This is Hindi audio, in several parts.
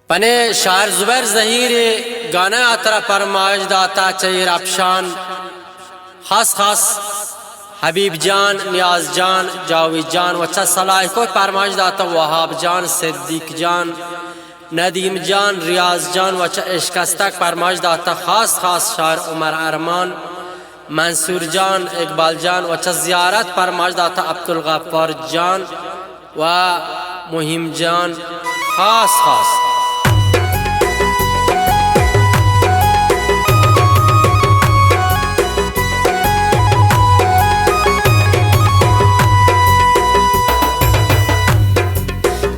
पने शायर जुबैर ज़हीर गाना आतरा फरमाइश दाता चेर अफशान खास खास हबीब जान, नियाज जान, जावेद जान वच्चा सलाह को फरमाइश दाता वहाब जान, सिद्दीक जान, नदीम जान, रियाज जान वच्चा इश्कस्तक फरमाइश दाता खास खास शायर उमर अरमान, मंसूर जान, इकबाल जान वच्चा ज़ियारत फरमाइश दाता अब्दुल गफ्फार जान व मुहिम जान खास खास।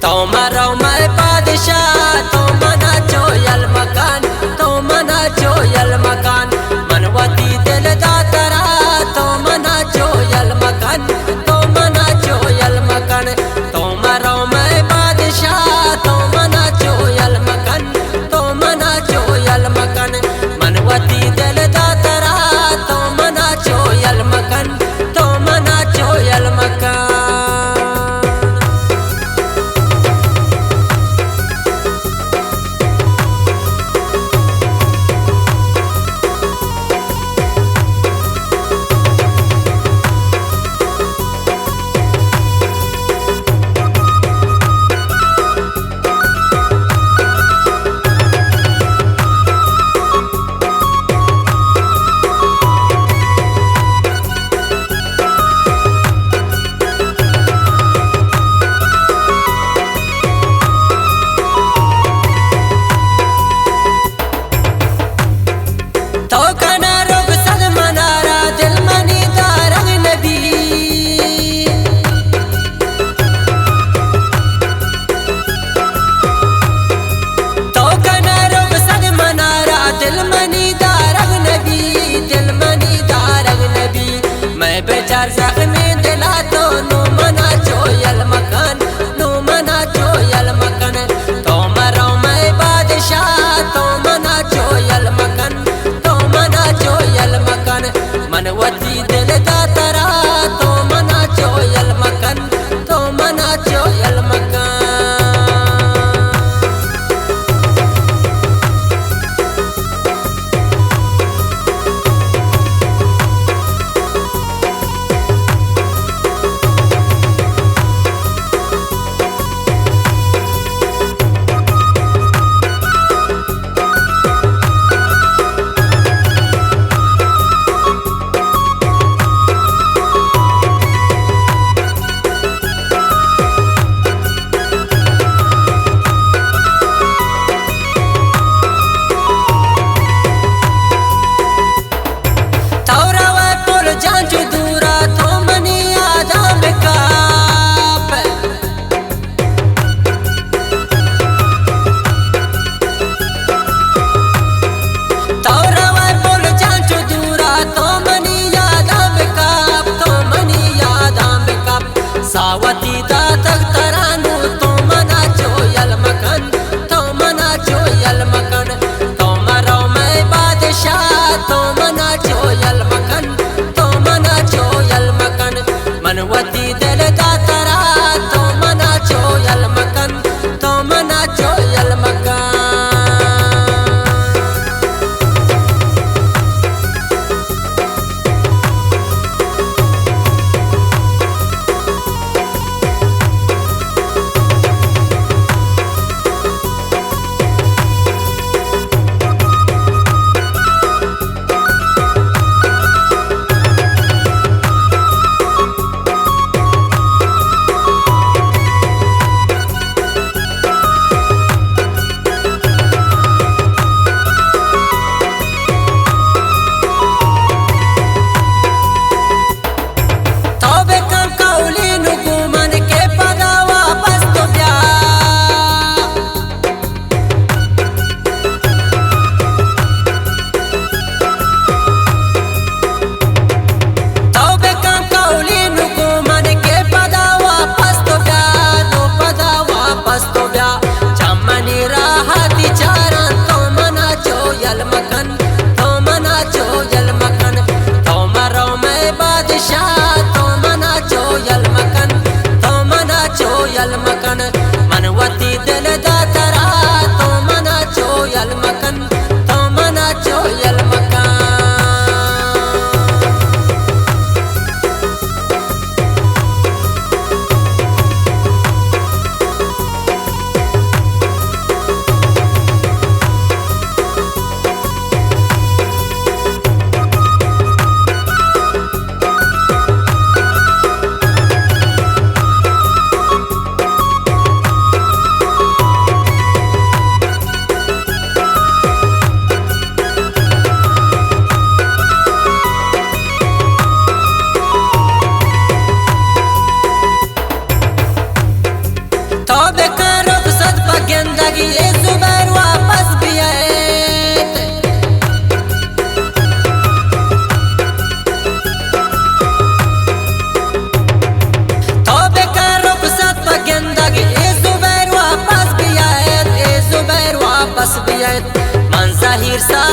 तो मरो मैं बादशाह तो मना जोयल मकान, तो मना जोयल मकान, मनवती दिल दातरा तो मना जोयल मकान, तो मना जोयल मकान, तो मरो मैं बादशाह तो मना जोयल मकान, तो मना जोयल मकान, मनवती दिल दातरा तो मना जोयल मकान, तो मना जोयल मकान। ए जुबैर वापस भी आए। तौबे का रुखसत पर गेंदगी ए जुबैर वापस भी आए, ए जुबैर वापस भी आए। मन ज़हीर सा